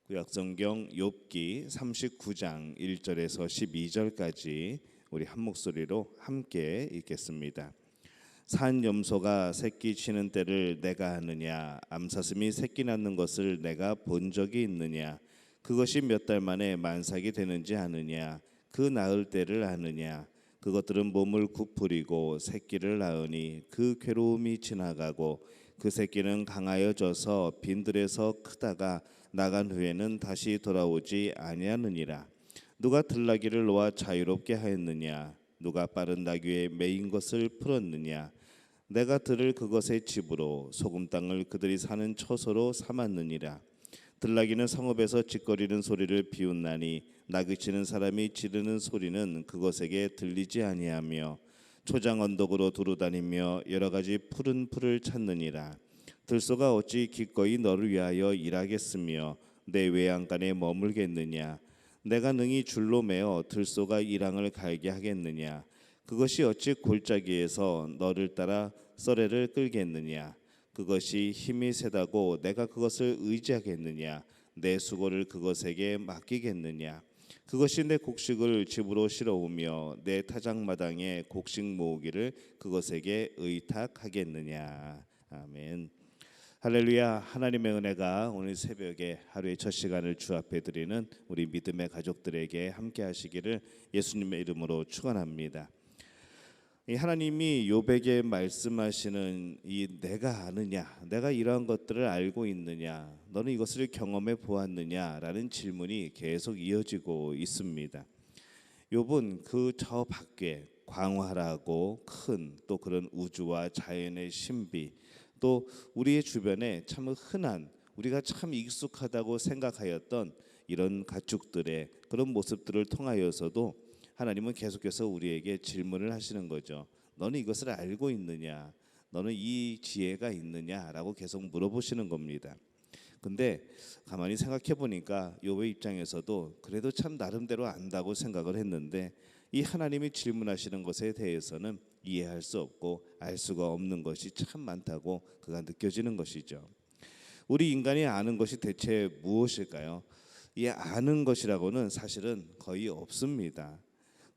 구약성경 욥기 39장 1절에서 12절까지 우리 한 목소리로 함께 읽겠습니다. 산 염소가 새끼 치는 때를 내가 아느냐? 암사슴이 새끼 낳는 것을 내가 본 적이 있느냐? 그것이 몇 달 만에 만삭이 되는지 아느냐? 그 낳을 때를 아느냐? 그것들은 몸을 구부리고 새끼를 낳으니 그 괴로움이 지나가고 그 새끼는 강하여져서 빈들에서 크다가 나간 후에는 다시 돌아오지 아니하느니라. 누가 들나귀를 놓아 자유롭게 하였느냐? 누가 빠른 나귀에 매인 것을 풀었느냐? 내가 들을 그것의 집으로 소금 땅을 그들이 사는 처소로 삼았느니라. 들나귀는 성읍에서 짖거리는 소리를 비웃나니 나귀치는 사람이 지르는 소리는 그것에게 들리지 아니하며 초장 언덕으로 두루다니며 여러 가지 푸른 풀을 찾느니라. 들소가 어찌 기꺼이 너를 위하여 일하겠으며 내 외양간에 머물겠느냐? 내가 능히 줄로 매어 들소가 이랑을 갈게 하겠느냐? 그것이 어찌 골짜기에서 너를 따라 썰애를 끌겠느냐? 그것이 힘이 세다고 내가 그것을 의지하겠느냐? 내 수고를 그것에게 맡기겠느냐? 그것이 내 곡식을 집으로 실어오며 내 타작마당에 곡식 모으기를 그것에게 의탁하겠느냐? 아멘. 할렐루야. 하나님의 은혜가 오늘 새벽에 하루의 첫 시간을 주 앞에 드리는 우리 믿음의 가족들에게 함께 하시기를 예수님의 이름으로 축원합니다. 이 하나님이 욥에게 말씀하시는 이 내가 아느냐, 내가 이러한 것들을 알고 있느냐, 너는 이것을 경험해 보았느냐라는 질문이 계속 이어지고 있습니다. 욥은 그 저 밖에 광활하고 큰 또 그런 우주와 자연의 신비, 또 우리의 주변에 참 흔한 우리가 참 익숙하다고 생각하였던 이런 가축들의 그런 모습들을 통하여서도 하나님은 계속해서 우리에게 질문을 하시는 거죠. 너는 이것을 알고 있느냐? 너는 이 지혜가 있느냐라고 계속 물어보시는 겁니다. 근데 가만히 생각해 보니까 욥의 입장에서도 그래도 참 나름대로 안다고 생각을 했는데 이 하나님이 질문하시는 것에 대해서는 이해할 수 없고 알 수가 없는 것이 참 많다고 그가 느껴지는 것이죠. 우리 인간이 아는 것이 대체 무엇일까요? 이 아는 것이라고는 사실은 거의 없습니다.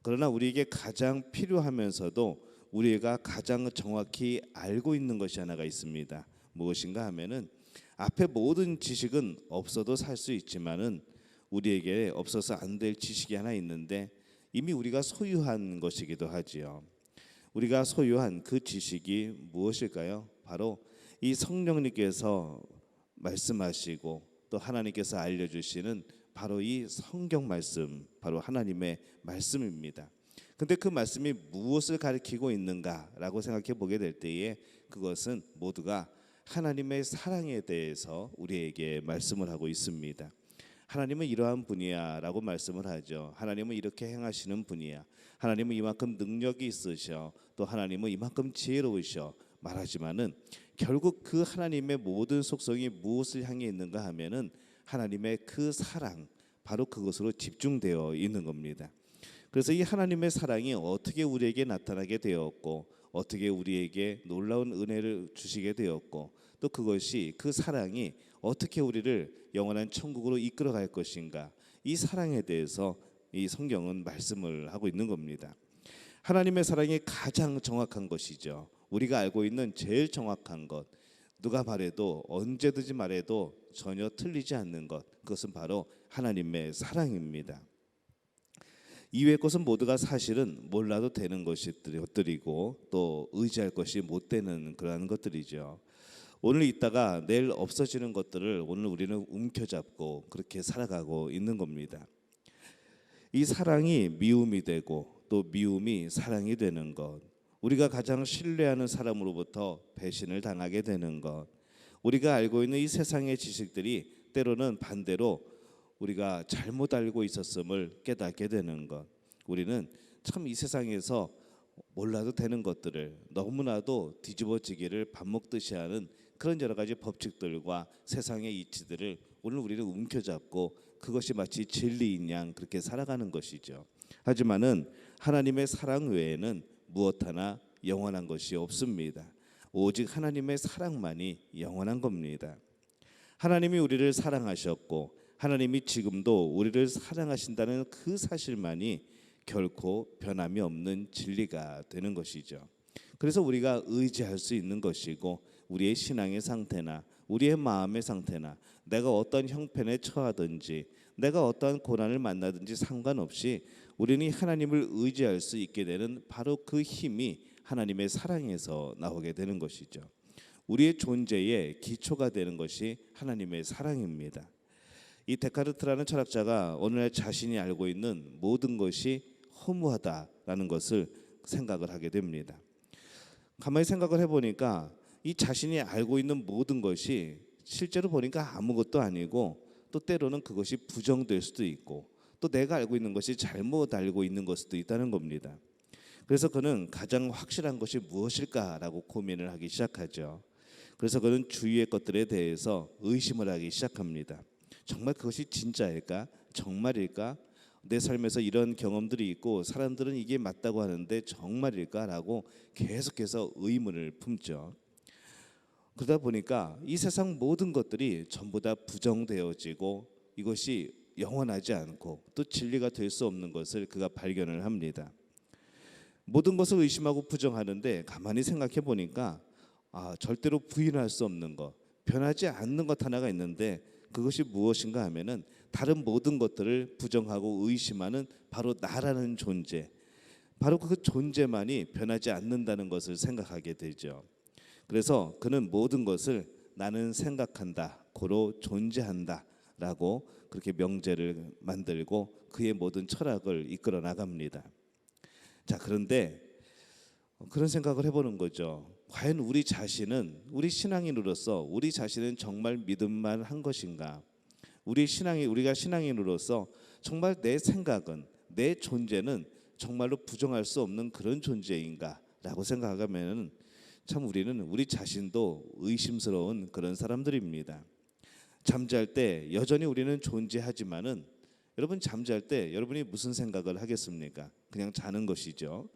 그러나 우리에게 가장 필요하면서도 우리가 가장 정확히 알고 있는 것이 하나가 있습니다. 무엇인가 하면은 앞에 모든 지식은 없어도 살 수 있지만은 우리에게 없어서 안 될 지식이 하나 있는데 이미 우리가 소유한 것이기도 하지요. 우리가 소유한 그 지식이 무엇일까요? 바로 이 성령님께서 말씀하시고 또 하나님께서 알려주시는 바로 이 성경 말씀, 바로 하나님의 말씀입니다. 근데 그 말씀이 무엇을 가리키고 있는가라고 생각해 보게 될 때에 그것은 모두가 하나님의 사랑에 대해서 우리에게 말씀을 하고 있습니다. 하나님은 이러한 분이야 라고 말씀을 하죠. 하나님은 이렇게 행하시는 분이야. 하나님은 이만큼 능력이 있으셔. 또 하나님은 이만큼 지혜로우셔. 말하지만은 결국 그 하나님의 모든 속성이 무엇을 향해 있는가 하면은 하나님의 그 사랑, 바로 그것으로 집중되어 있는 겁니다. 그래서 이 하나님의 사랑이 어떻게 우리에게 나타나게 되었고 어떻게 우리에게 놀라운 은혜를 주시게 되었고 또 그것이 그 사랑이 어떻게 우리를 영원한 천국으로 이끌어갈 것인가, 이 사랑에 대해서 이 성경은 말씀을 하고 있는 겁니다. 하나님의 사랑이 가장 정확한 것이죠. 우리가 알고 있는 제일 정확한 것, 누가 말해도 언제든지 말해도 전혀 틀리지 않는 것, 그것은 바로 하나님의 사랑입니다. 이외의 것은 모두가 사실은 몰라도 되는 것들이고 또 의지할 것이 못 되는 그러한 것들이죠. 오늘 있다가 내일 없어지는 것들을 오늘 우리는 움켜잡고 그렇게 살아가고 있는 겁니다. 이 사랑이 미움이 되고 또 미움이 사랑이 되는 것, 우리가 가장 신뢰하는 사람으로부터 배신을 당하게 되는 것, 우리가 알고 있는 이 세상의 지식들이 때로는 반대로 우리가 잘못 알고 있었음을 깨닫게 되는 것, 우리는 참 이 세상에서 몰라도 되는 것들을 너무나도 뒤집어지기를 밥 먹듯이 하는 그런 여러 가지 법칙들과 세상의 이치들을 오늘 우리는 움켜잡고 그것이 마치 진리인 양 그렇게 살아가는 것이죠. 하지만은 하나님의 사랑 외에는 무엇 하나 영원한 것이 없습니다. 오직 하나님의 사랑만이 영원한 겁니다. 하나님이 우리를 사랑하셨고 하나님이 지금도 우리를 사랑하신다는 그 사실만이 결코 변함이 없는 진리가 되는 것이죠. 그래서 우리가 의지할 수 있는 것이고, 우리의 신앙의 상태나 우리의 마음의 상태나 내가 어떤 형편에 처하든지 내가 어떠한 고난을 만나든지 상관없이 우리는 하나님을 의지할 수 있게 되는 바로 그 힘이 하나님의 사랑에서 나오게 되는 것이죠. 우리의 존재의 기초가 되는 것이 하나님의 사랑입니다. 이 데카르트라는 철학자가 오늘날 자신이 알고 있는 모든 것이 허무하다라는 것을 생각을 하게 됩니다. 가만히 생각을 해보니까 이 자신이 알고 있는 모든 것이 실제로 보니까 아무것도 아니고, 또 때로는 그것이 부정될 수도 있고, 또 내가 알고 있는 것이 잘못 알고 있는 것일 수도 있다는 겁니다. 그래서 그는 가장 확실한 것이 무엇일까라고 고민을 하기 시작하죠. 그래서 그는 주위의 것들에 대해서 의심을 하기 시작합니다. 정말 그것이 진짜일까? 정말일까? 내 삶에서 이런 경험들이 있고 사람들은 이게 맞다고 하는데 정말일까라고 계속해서 의문을 품죠. 그러다 보니까 이 세상 모든 것들이 전부 다 부정되어지고 이것이 영원하지 않고 또 진리가 될 수 없는 것을 그가 발견을 합니다. 모든 것을 의심하고 부정하는데 가만히 생각해 보니까 절대로 부인할 수 없는 것, 변하지 않는 것 하나가 있는데, 그것이 무엇인가 하면은 다른 모든 것들을 부정하고 의심하는 바로 나라는 존재, 바로 그 존재만이 변하지 않는다는 것을 생각하게 되죠. 그래서 그는 모든 것을 나는 생각한다, 고로 존재한다 라고 그렇게 명제를 만들고 그의 모든 철학을 이끌어 나갑니다. 자, 그런데 그런 생각을 해보는 거죠. 과연 우리 자신은, 우리 신앙인으로서 우리 자신은 정말 믿음만 한 것인가? 우리가 신앙인으로서 정말 내 생각은, 내 존재는 정말로 부정할 수 없는 그런 존재인가? 라고 생각하면 참 우리는 우리 자신도 의심스러운 그런 사람들입니다. 잠잘 때 여전히 우리는 존재하지만은, 여러분 잠잘 때 여러분이 무슨 생각을 하겠습니까? 그냥 자는 것이죠.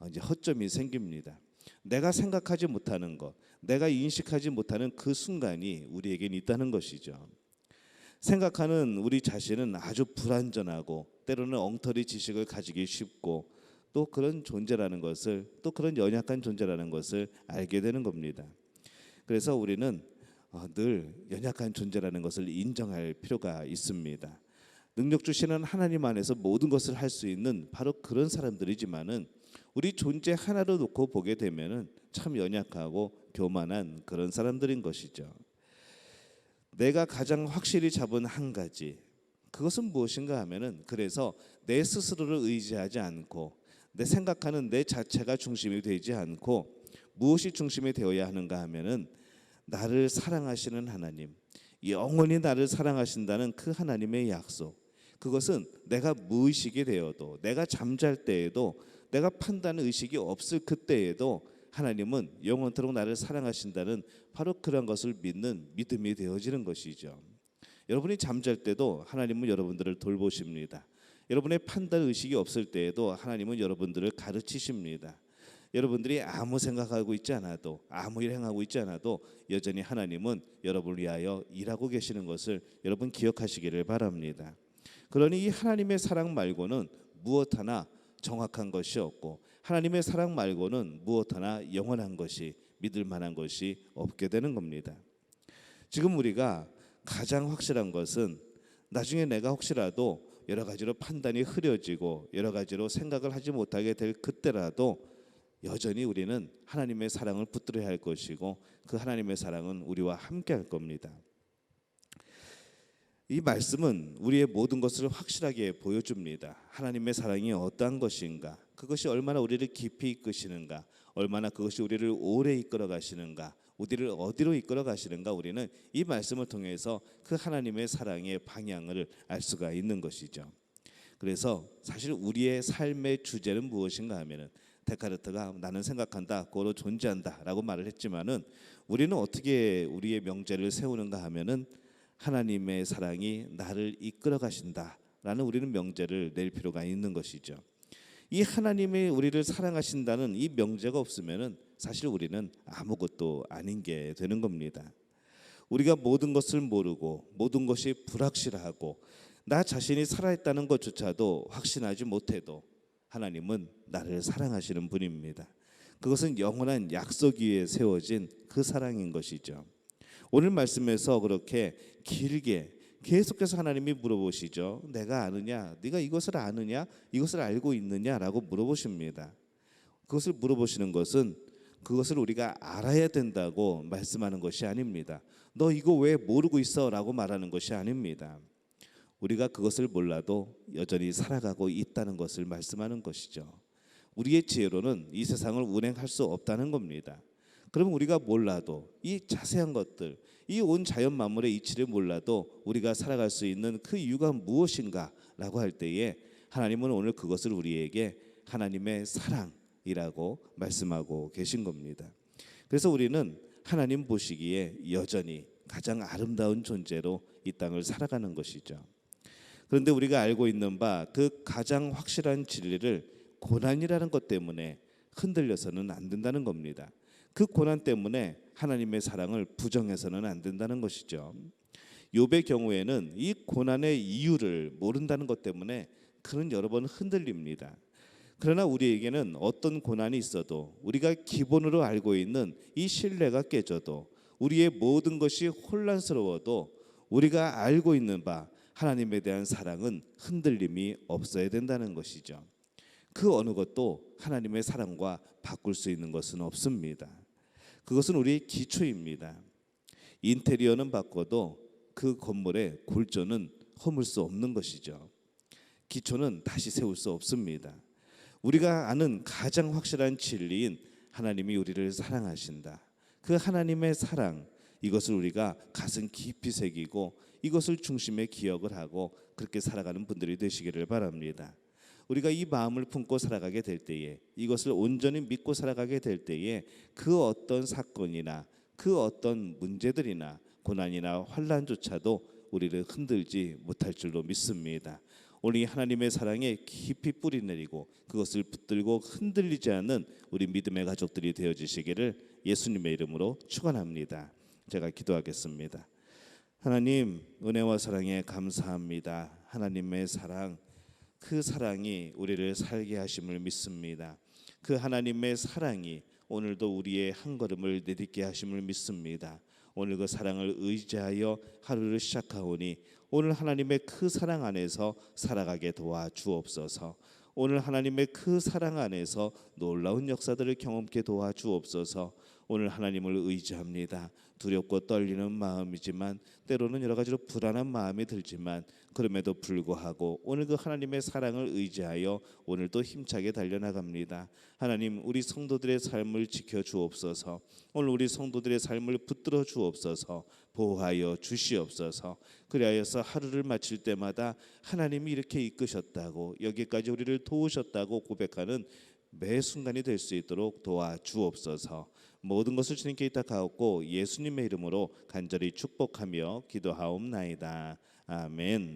이제 허점이 생깁니다. 내가 생각하지 못하는 것, 내가 인식하지 못하는 그 순간이 우리에겐 있다는 것이죠. 생각하는 우리 자신은 아주 불완전하고 때로는 엉터리 지식을 가지기 쉽고, 또 그런 존재라는 것을, 또 그런 연약한 존재라는 것을 알게 되는 겁니다. 그래서 우리는 늘 연약한 존재라는 것을 인정할 필요가 있습니다. 능력 주시는 하나님 안에서 모든 것을 할 수 있는 바로 그런 사람들이지만은, 우리 존재 하나로 놓고 보게 되면은 참 연약하고 교만한 그런 사람들인 것이죠. 내가 가장 확실히 잡은 한 가지, 그것은 무엇인가 하면은, 그래서 내 스스로를 의지하지 않고 내 생각하는 내 자체가 중심이 되지 않고 무엇이 중심이 되어야 하는가 하면은, 나를 사랑하시는 하나님, 영원히 나를 사랑하신다는 그 하나님의 약속, 그것은 내가 무의식이 되어도, 내가 잠잘 때에도, 내가 판단 의식이 없을 그때에도 하나님은 영원토록 나를 사랑하신다는 바로 그런 것을 믿는 믿음이 되어지는 것이죠. 여러분이 잠잘 때도 하나님은 여러분들을 돌보십니다. 여러분의 판단 의식이 없을 때에도 하나님은 여러분들을 가르치십니다. 여러분들이 아무 생각하고 있지 않아도, 아무 일 행하고 있지 않아도 여전히 하나님은 여러분을 위하여 일하고 계시는 것을 여러분 기억하시기를 바랍니다. 그러니 이 하나님의 사랑 말고는 무엇 하나 정확한 것이 없고, 하나님의 사랑 말고는 무엇 하나 영원한 것이, 믿을 만한 것이 없게 되는 겁니다. 지금 우리가 가장 확실한 것은, 나중에 내가 혹시라도 여러 가지로 판단이 흐려지고 여러 가지로 생각을 하지 못하게 될 그때라도 여전히 우리는 하나님의 사랑을 붙들어야 할 것이고, 그 하나님의 사랑은 우리와 함께 할 겁니다. 이 말씀은 우리의 모든 것을 확실하게 보여줍니다. 하나님의 사랑이 어떠한 것인가, 그것이 얼마나 우리를 깊이 이끄시는가, 얼마나 그것이 우리를 오래 이끌어 가시는가, 우리를 어디로 이끌어 가시는가, 우리는 이 말씀을 통해서 그 하나님의 사랑의 방향을 알 수가 있는 것이죠. 그래서 사실 우리의 삶의 주제는 무엇인가 하면은, 데카르트가 나는 생각한다, 고로 존재한다라고 말을 했지만은, 우리는 어떻게 우리의 명제를 세우는가 하면은, 하나님의 사랑이 나를 이끌어 가신다라는 우리는 명제를 낼 필요가 있는 것이죠. 이 하나님의 우리를 사랑하신다는 이 명제가 없으면은 사실 우리는 아무것도 아닌 게 되는 겁니다. 우리가 모든 것을 모르고 모든 것이 불확실하고 나 자신이 살아있다는 것조차도 확신하지 못해도 하나님은 나를 사랑하시는 분입니다. 그것은 영원한 약속 위에 세워진 그 사랑인 것이죠. 오늘 말씀에서 그렇게 길게 계속해서 하나님이 물어보시죠. 내가 아느냐? 네가 이것을 아느냐? 이것을 알고 있느냐라고 물어보십니다. 그것을 물어보시는 것은 그것을 우리가 알아야 된다고 말씀하는 것이 아닙니다. 너 이거 왜 모르고 있어? 라고 말하는 것이 아닙니다. 우리가 그것을 몰라도 여전히 살아가고 있다는 것을 말씀하는 것이죠. 우리의 지혜로는 이 세상을 운행할 수 없다는 겁니다. 그러면 우리가 몰라도 이 자세한 것들, 이 온 자연 만물의 이치를 몰라도 우리가 살아갈 수 있는 그 이유가 무엇인가라고 할 때에 하나님은 오늘 그것을 우리에게 하나님의 사랑이라고 말씀하고 계신 겁니다. 그래서 우리는 하나님 보시기에 여전히 가장 아름다운 존재로 이 땅을 살아가는 것이죠. 그런데 우리가 알고 있는 바 그 가장 확실한 진리를 고난이라는 것 때문에 흔들려서는 안 된다는 겁니다. 그 고난 때문에 하나님의 사랑을 부정해서는 안 된다는 것이죠. 욥의 경우에는 이 고난의 이유를 모른다는 것 때문에 그는 여러 번 흔들립니다. 그러나 우리에게는 어떤 고난이 있어도 우리가 기본으로 알고 있는 이 신뢰가 깨져도 우리의 모든 것이 혼란스러워도 우리가 알고 있는 바 하나님에 대한 사랑은 흔들림이 없어야 된다는 것이죠. 그 어느 것도 하나님의 사랑과 바꿀 수 있는 것은 없습니다. 그것은 우리의 기초입니다. 인테리어는 바꿔도 그 건물의 골조는 허물 수 없는 것이죠. 기초는 다시 세울 수 없습니다. 우리가 아는 가장 확실한 진리인 하나님이 우리를 사랑하신다. 그 하나님의 사랑, 이것을 우리가 가슴 깊이 새기고 이것을 중심에 기억을 하고 그렇게 살아가는 분들이 되시기를 바랍니다. 우리가 이 마음을 품고 살아가게 될 때에, 이것을 온전히 믿고 살아가게 될 때에 그 어떤 사건이나 그 어떤 문제들이나 고난이나 환난조차도 우리를 흔들지 못할 줄로 믿습니다. 오늘 이 하나님의 사랑에 깊이 뿌리 내리고 그것을 붙들고 흔들리지 않는 우리 믿음의 가족들이 되어지시기를 예수님의 이름으로 축원합니다. 제가 기도하겠습니다. 하나님, 은혜와 사랑에 감사합니다. 하나님의 사랑, 그 사랑이 우리를 살게 하심을 믿습니다. 그 하나님의 사랑이 오늘도 우리의 한 걸음을 내딛게 하심을 믿습니다. 오늘 그 사랑을 의지하여 하루를 시작하오니 오늘 하나님의 그 사랑 안에서 살아가게 도와주옵소서. 오늘 하나님의 그 사랑 안에서 놀라운 역사들을 경험케 도와주옵소서. 오늘 하나님을 의지합니다. 두렵고 떨리는 마음이지만 때로는 여러 가지로 불안한 마음이 들지만 그럼에도 불구하고 오늘 그 하나님의 사랑을 의지하여 오늘도 힘차게 달려나갑니다. 하나님, 우리 성도들의 삶을 지켜주옵소서. 오늘 우리 성도들의 삶을 붙들어 주옵소서. 보호하여 주시옵소서. 그리하여서 하루를 마칠 때마다 하나님이 이렇게 이끄셨다고, 여기까지 우리를 도우셨다고 고백하는 매 순간이 될 수 있도록 도와주옵소서. 모든 것을 주님께 의탁하옵고 예수님의 이름으로 간절히 축복하며 기도하옵나이다. 아멘.